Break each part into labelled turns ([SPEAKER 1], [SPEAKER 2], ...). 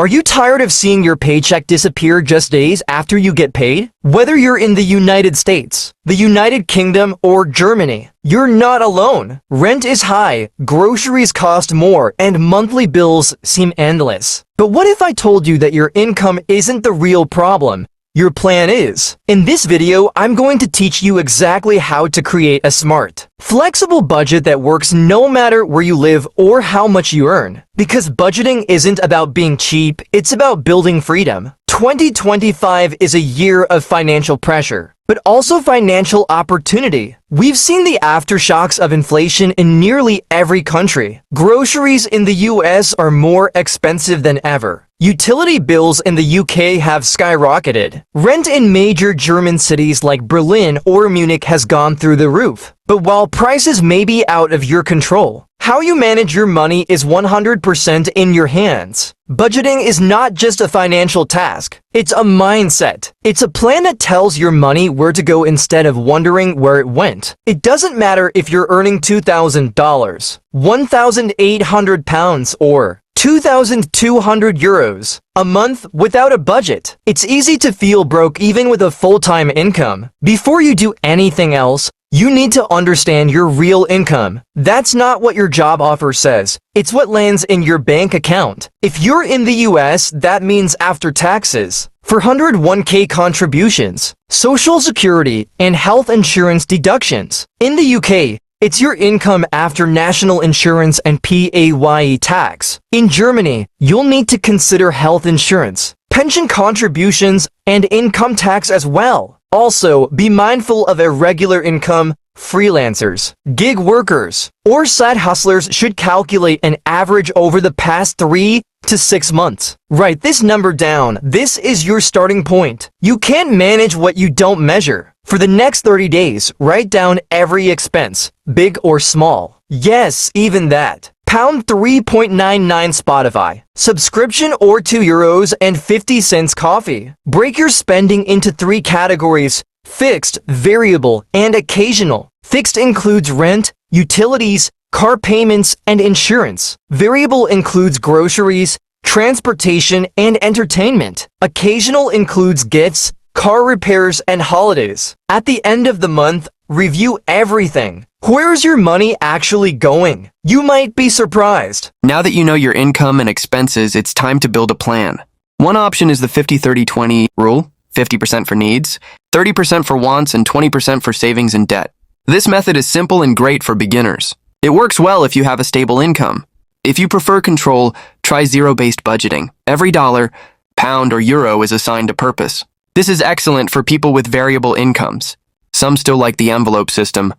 [SPEAKER 1] Are you tired of seeing your paycheck disappear just days after you get paid? Whether you're in the United States, the United Kingdom, or Germany, you're not alone. Rent is high, groceries cost more, and monthly bills seem endless. But what if I told you that your income isn't the real problem? Your plan is. In this video, I'm going to teach you exactly how to create a smart, flexible budget that works no matter where you live or how much you earn. Because budgeting isn't about being cheap, it's about building freedom. 2025 is a year of financial pressure, but also financial opportunity. We've seen the aftershocks of inflation in nearly every country. Groceries in the US are more expensive than ever. Utility bills in the UK have skyrocketed. Rent in major German cities like Berlin or Munich has gone through the roof. But while prices may be out of your control, how you manage your money is 100% in your hands. Budgeting is not just a financial task. It's a mindset. It's a plan that tells your money where to go instead of wondering where it went. It doesn't matter if you're earning $2,000, £1,800, or 2,200 euros a month without a budget. It's easy to feel broke even with a full-time income. Before you do anything else, you need to understand your real income. That's not what your job offer says. It's what lands in your bank account. If you're in the US, that means after taxes, 401k contributions, Social Security, and health insurance deductions. In the UK, it's your income after national insurance and PAYE tax. In Germany, you'll need to consider health insurance, pension contributions, and income tax as well. Also, be mindful of irregular income. Freelancers, gig workers, or side hustlers should calculate an average over the past 3 to 6 months. Write this number down. This is your starting point. You can't manage what you don't measure. For the next 30 days, write down every expense, big or small. Yes, even that. Pound 3.99 Spotify, subscription or €2.50 coffee. Break your spending into 3 categories: fixed, variable, and occasional. Fixed includes rent, utilities, car payments, and insurance. Variable includes groceries, transportation, and entertainment. Occasional includes gifts, car repairs, and holidays. At the end of the month, review everything. Where's your money actually going? You might be surprised.
[SPEAKER 2] Now that you know your income and expenses, it's time to build a plan. One option is the 50-30-20 rule, 50% for needs, 30% for wants, and 20% for savings and debt. This method is simple and great for beginners. It works well if you have a stable income. If you prefer control, try zero-based budgeting. Every dollar, pound, or euro is assigned a purpose. This is excellent for people with variable incomes. Some still like the envelope system,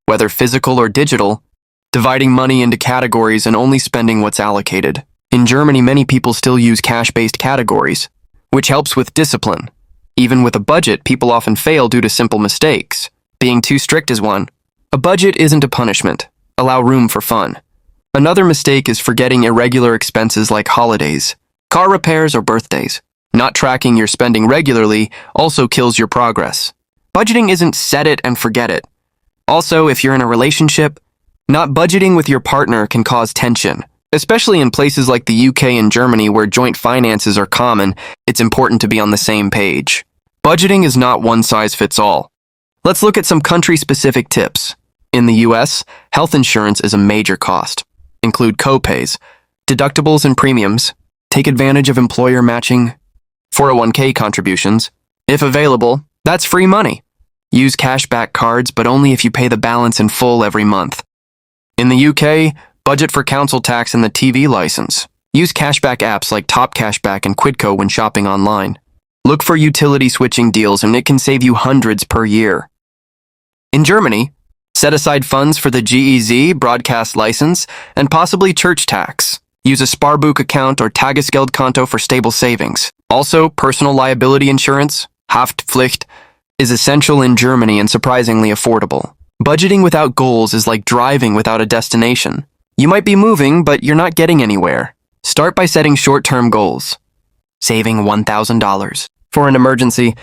[SPEAKER 2] whether physical or digital, dividing money into categories and only spending what's allocated. In Germany, many people still use cash-based categories, which helps with discipline. Even with a budget, people often fail due to simple mistakes. Being too strict is one. A budget isn't a punishment. Allow room for fun. Another mistake is forgetting irregular expenses like holidays, car repairs, or birthdays. Not tracking your spending regularly also kills your progress. Budgeting isn't set it and forget it. Also, if you're in a relationship, not budgeting with your partner can cause tension. Especially in places like the UK and Germany where joint finances are common, it's important to be on the same page. Budgeting is not one size fits all. Let's look at some country-specific tips. In the US, health insurance is a major cost. Include co-pays, deductibles, and premiums. Take advantage of employer matching 401k contributions. If available, that's free money. Use cashback cards, but only if you pay the balance in full every month. In the UK, budget for council tax and the TV license. Use cashback apps like Top Cashback and Quidco when shopping online. Look for utility switching deals, and it can save you hundreds per year. In Germany, set aside funds for the GEZ broadcast license and possibly church tax. Use a Sparbuch account or Tagesgeldkonto for stable savings. Also, personal liability insurance, Haftpflicht, is essential in Germany and surprisingly affordable. Budgeting without goals is like driving without a destination. You might be moving, but you're not getting anywhere. Start by setting short-term goals. Saving $1,000 for an emergency.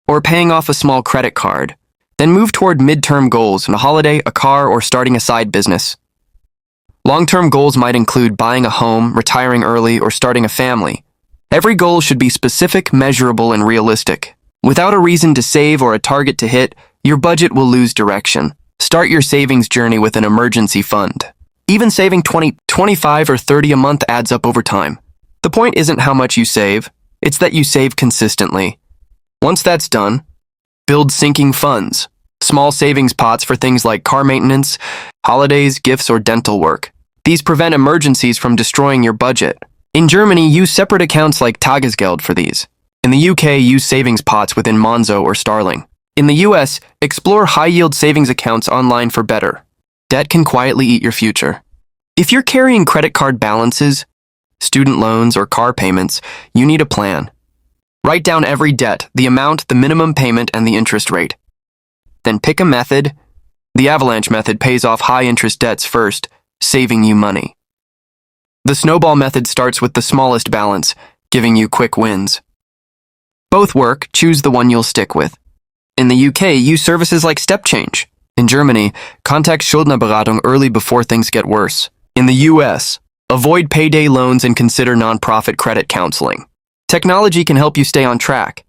[SPEAKER 2] Or paying off a small credit card. Then move toward midterm goals, a holiday, a car, or starting a side business. Long-term goals might include buying a home, retiring early, or starting a family. Every goal should be specific, measurable, and realistic. Without a reason to save or a target to hit, your budget will lose direction. Start your savings journey with an emergency fund. Even saving 20, 25, or 30 a month adds up over time. The point isn't how much you save, it's that you save consistently. Once that's done, build sinking funds, small savings pots for things like car maintenance, holidays, gifts, or dental work. These prevent emergencies from destroying your budget. In Germany, use separate accounts like Tagesgeld for these. In the UK, use savings pots within Monzo or Starling. In the US, explore high-yield savings accounts online for better. Debt can quietly eat your future. If you're carrying credit card balances, student loans, or car payments, you need a plan. Write down every debt, the amount, the minimum payment, and the interest rate. Then pick a method. The avalanche method pays off high-interest debts first, saving you money. The snowball method starts with the smallest balance, giving you quick wins. Both work, choose the one you'll stick with. In the UK, use services like Step Change. In Germany, contact Schuldnerberatung early before things get worse. In the US, avoid payday loans and consider nonprofit credit counseling. Technology can help you stay on track.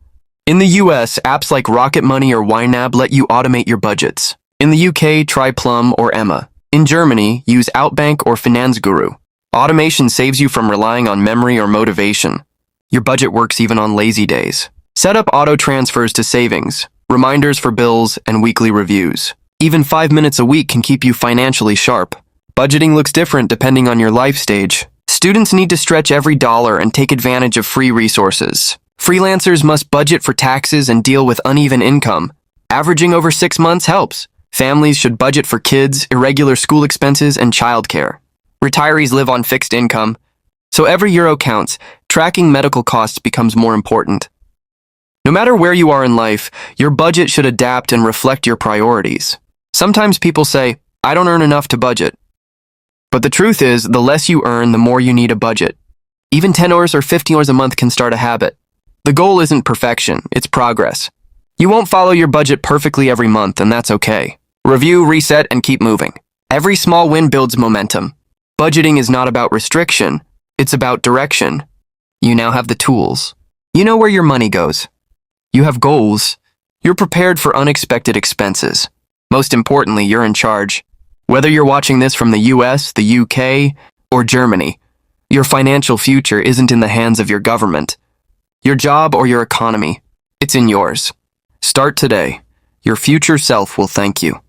[SPEAKER 2] In the US, apps like Rocket Money or YNAB let you automate your budgets. In the UK, try Plum or Emma. In Germany, use Outbank or Finanzguru. Automation saves you from relying on memory or motivation. Your budget works even on lazy days. Set up auto transfers to savings, reminders for bills, and weekly reviews. Even 5 minutes a week can keep you financially sharp. Budgeting looks different depending on your life stage. Students need to stretch every dollar and take advantage of free resources. Freelancers must budget for taxes and deal with uneven income. Averaging over 6 months helps. Families should budget for kids, irregular school expenses, and childcare. Retirees live on fixed income, so every euro counts. Tracking medical costs becomes more important. No matter where you are in life, your budget should adapt and reflect your priorities. Sometimes people say, I don't earn enough to budget. But the truth is, the less you earn, the more you need a budget. Even $10 or $50 a month can start a habit. The goal isn't perfection, it's progress. You won't follow your budget perfectly every month, and that's okay. Review, reset, and keep moving. Every small win builds momentum. Budgeting is not about restriction, it's about direction. You now have the tools. You know where your money goes. You have goals. You're prepared for unexpected expenses. Most importantly, you're in charge. Whether you're watching this from the US, the UK, or Germany, your financial future isn't in the hands of your government, your job, or your economy. It's in yours. Start today. Your future self will thank you.